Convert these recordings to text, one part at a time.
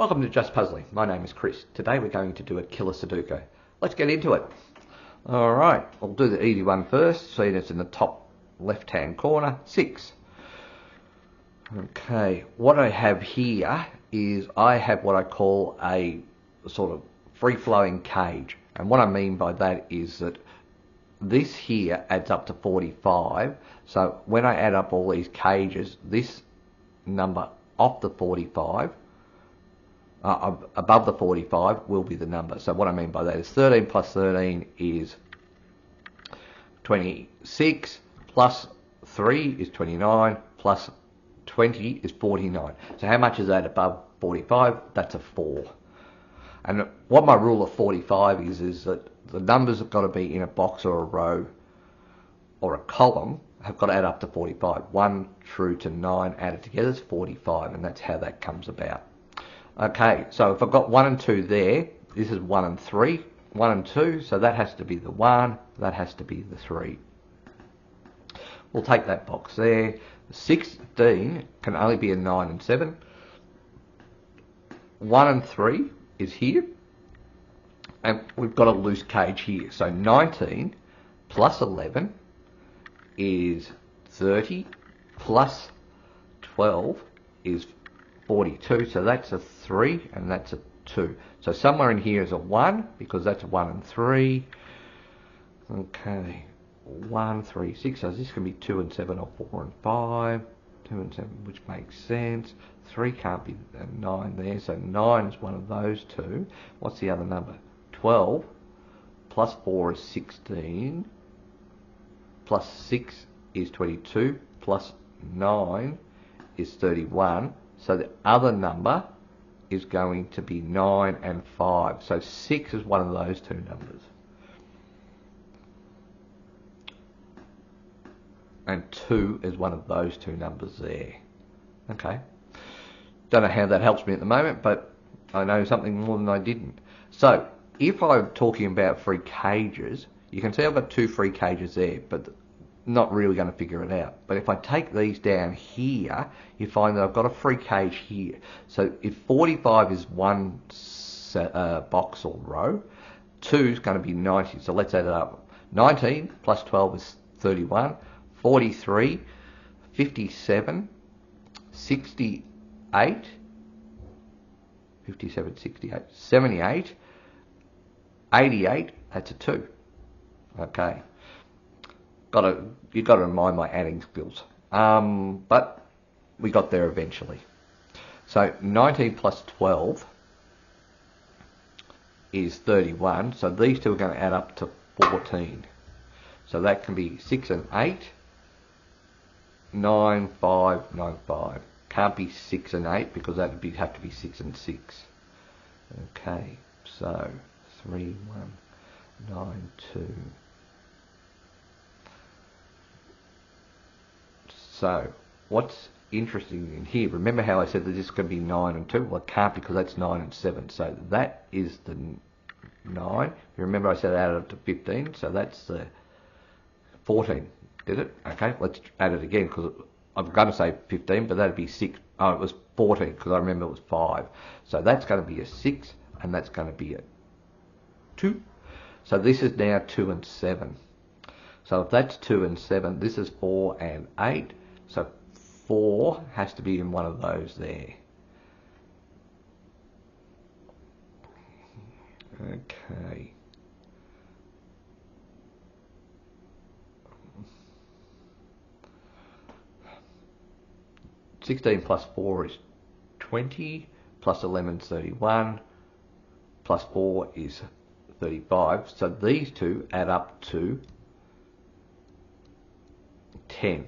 Welcome to Just Puzzling. My name is Chris. Today we're going to do a Killer Sudoku. Let's get into it. Alright, I'll do the easy one first. See, it's in the top left hand corner, 6. Okay, what I have here is I have what I call a sort of free-flowing cage. And what I mean by that is that this here adds up to 45. So when I add up all these cages, this number off the 45, above the 45 will be the number. So what I mean by that is 13 plus 13 is 26, plus 3 is 29, plus 20 is 49. So how much is that above 45? That's a 4. And what my rule of 45 is that the numbers have got to be in a box or a row or a column have got to add up to 45. 1 through to 9 added together is 45, and that's how that comes about. Okay, so if I've got 1 and 2 there, this is 1 and 3, 1 and 2, so that has to be the 1, that has to be the 3. We'll take that box there. 16 can only be a 9 and 7. 1 and 3 is here, and we've got a loose cage here. So 19 plus 11 is 30, plus 12 is 42, so that's a 3 and that's a 2. So somewhere in here is a 1 because that's 1 and 3. Okay, 1, 3, 6. So this can be 2 and 7 or 4 and 5. 2 and 7, which makes sense. 3 can't be a 9 there, so 9 is one of those two. What's the other number? 12 plus 4 is 16. Plus 6 is 22. Plus 9 is 31. So the other number is going to be 9 and 5. So 6 is one of those two numbers. And 2 is one of those two numbers there. Okay. Don't know how that helps me at the moment, but I know something more than I didn't. So if I'm talking about free cages, you can see I've got 2 free cages there, but not really going to figure it out. But if I take these down here, you find that I've got a free cage here. So if 45 is one box or row, 2 is going to be 90. So let's add it up. 19 plus 12 is 31. 43, 57, 68, 57, 68, 78, 88, that's a 2. Okay. You've got to remind my adding skills. But we got there eventually. So 19 plus 12 is 31. So these two are going to add up to 14. So that can be 6 and 8. 9, 5, 9, 5. Can't be 6 and 8 because that would have to be 6 and 6. Okay, so 3, 1, 9, 2. So what's interesting in here, remember how I said that this could be 9 and 2? Well, it can't because that's 9 and 7. So that is the 9. You remember I said add it to 15, so that's the 14. Did it? Okay, let's add it again because I'm going to say 15, but that'd be 6. Oh, it was 14 because I remember it was 5. So that's going to be a 6 and that's going to be a 2. So this is now 2 and 7. So if that's 2 and 7, this is 4 and 8. So 4 has to be in one of those there. Okay. $16 plus 4 is 20, plus 11 is 31, plus 4 is 35. So these two add up to 10.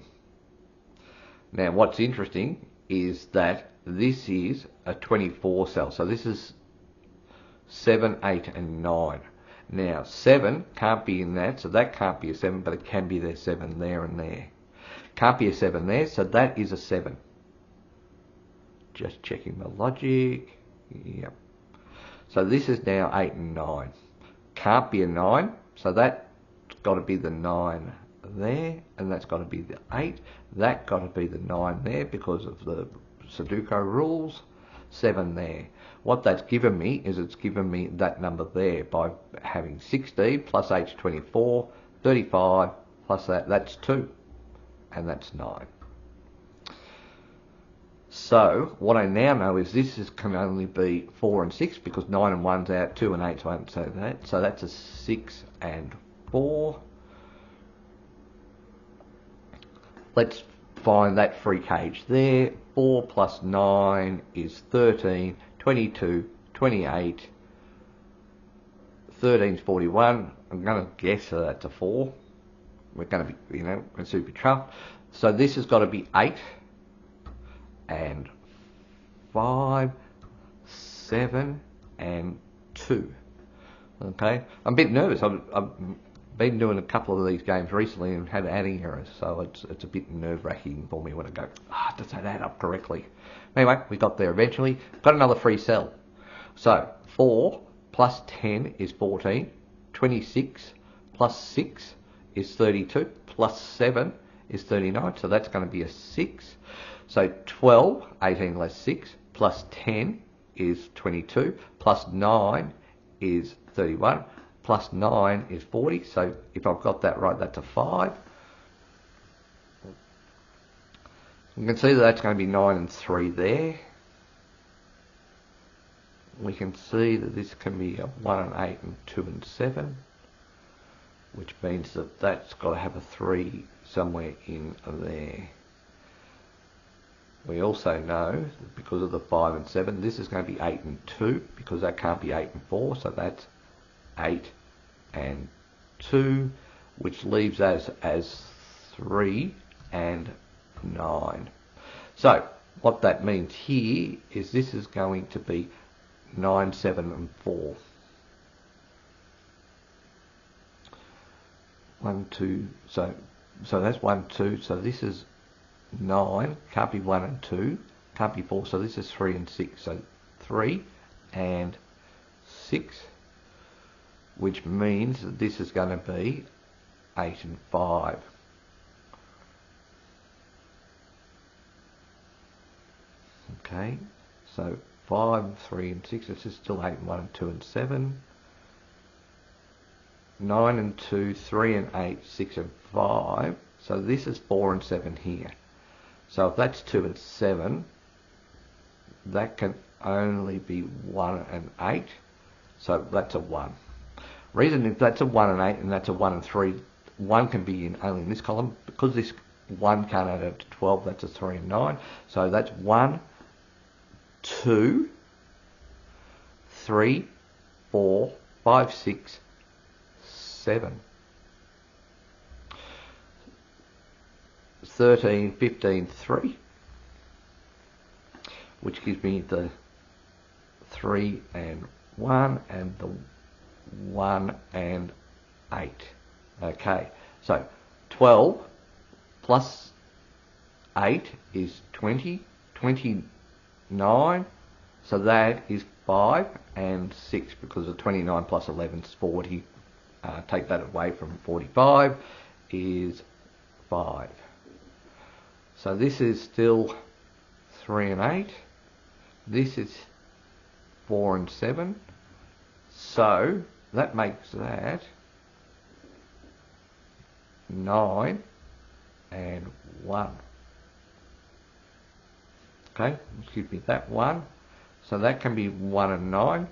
Now what's interesting is that this is a 24 cell. So this is 7, 8 and 9. Now 7 can't be in that, so that can't be a 7, but it can be there 7 there and there. Can't be a 7 there, so that is a 7. Just checking the logic. Yep. So this is now 8 and 9. Can't be a 9, so that's got to be the 9 there, and that's got to be the 8. That got to be the 9 there because of the Sudoku rules. 7 there. What that's given me is it's given me that number there by having 16 plus 8 is 24, 35 plus that's 2, and that's 9. So what I now know is can only be 4 and 6 because 9 and 1's out, 2 and 8's out, so that's a 6 and 4. Let's find that free cage there. 4 plus 9 is 13, 22, 28, 13 is 41. I'm going to guess that's a 4. We're going to be, we're super tough. So this has got to be 8 and 5, 7 and 2. Okay, I'm a bit nervous. I've been doing a couple of these games recently and had adding errors, so it's a bit nerve-wracking for me when I go, does that add up correctly? Anyway, we got there eventually. Got another free cell. So 4 plus 10 is 14, 26 plus 6 is 32, plus 7 is 39, so that's going to be a 6. So 12, 18 less 6, plus 10 is 22, plus 9 is 31, plus 9 is 40, so if I've got that right, that's a 5. You can see that that's going to be 9 and 3 there. We can see that this can be a 1 and 8 and 2 and 7, which means that that's got to have a 3 somewhere in there. We also know that because of the 5 and 7, this is going to be 8 and 2, because that can't be 8 and 4, so that's 8 and 2, which leaves us as 3 and 9. So what that means here is this is going to be 9, 7 and 4. 1, 2, so that's 1, 2, so this is 9, can't be 1 and 2, can't be 4, so this is 3 and 6, so 3 and 6, which means that this is going to be 8 and 5. Okay, so 5, 3 and 6, this is still 8 and 1 and 2 and 7. 9 and 2, 3 and 8, 6 and 5. So this is 4 and 7 here. So if that's 2 and 7, that can only be 1 and 8. So that's a 1. Reason if that's a 1 and 8 and that's a 1 and 3, 1 can be only in this column. Because this 1 can't add up to 12, that's a 3 and 9. So that's 1, 2, 3, 4, 5, 6, 7. 13, 15, 3, which gives me the 3 and 1 and the 1 and 8. Okay, so 12 plus 8 is 20, 29, so that is 5 and 6 because the 29 plus 11 is 40. Take that away from 45 is 5. So this is still 3 and 8. This is 4 and 7. So that makes that 9 and 1. Okay, give me that 1. So that can be 1 and 9,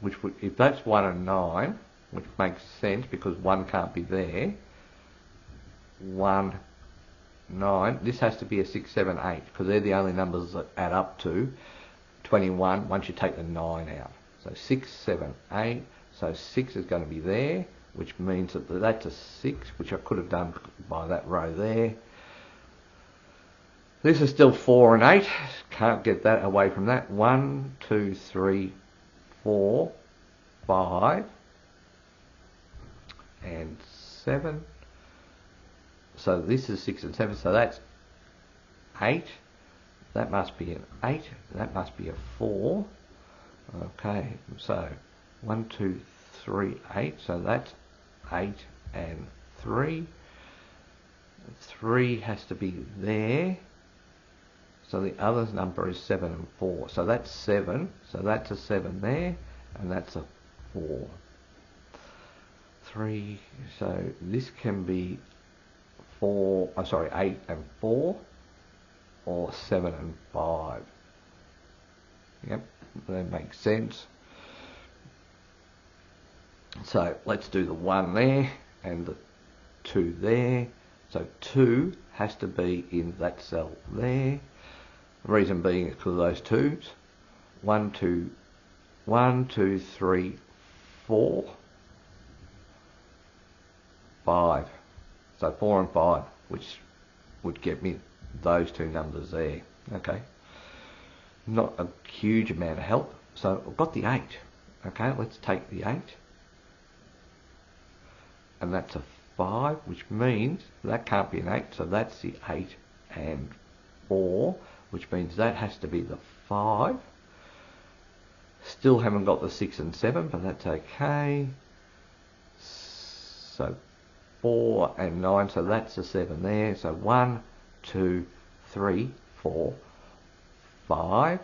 which would, if that's 1 and 9, which makes sense because 1 can't be there, 1, 9, this has to be a 6, 7, 8, because they're the only numbers that add up to 21 once you take the 9 out. So 6, 7, 8, so 6 is going to be there, which means that that's a 6, which I could have done by that row there. This is still 4 and 8, can't get that away from that. 1, 2, 3, 4, 5, and 7. So this is 6 and 7, so that's 8. That must be an 8. That must be a 4. Okay, so 1, 2, 3, 8. So that's 8 and 3. 3 has to be there. So the other number is 7 and 4. So that's 7. So that's a 7 there, and that's a 4. 3. So this can be 8 and 4, or 7 and 5. Yep, that makes sense. So let's do the 1 there and the 2 there. So 2 has to be in that cell there. The reason being is because of those 2's. 1, 2, 3, 4, 5. So 4 and 5, which would get me those 2 numbers there. Okay. Not a huge amount of help. So I've got the 8. Okay, let's take the 8. And that's a 5, which means that can't be an 8, so that's the 8 and 4, which means that has to be the 5. Still haven't got the 6 and 7, but that's okay. So 4 and 9, so that's the 7 there. So 1, 2, 3, 4, 5.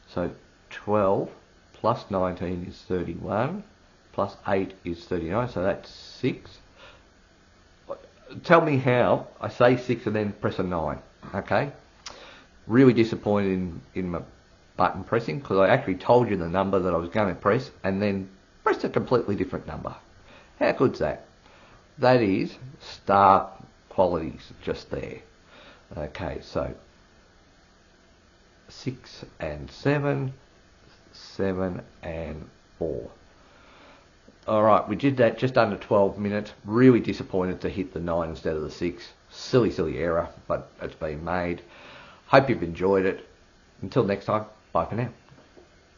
So 12 plus 19 is 31. Plus 8 is 39, so that's 6. Tell me how I say 6 and then press a 9, okay? Really disappointed in my button pressing, because I actually told you the number that I was going to press and then pressed a completely different number. How good's that? That is star qualities just there. Okay, so 6 and 7, 7 and 4. Alright, we did that just under 12 minutes. Really disappointed to hit the 9 instead of the 6. Silly error, but it's been made. Hope you've enjoyed it. Until next time, bye for now.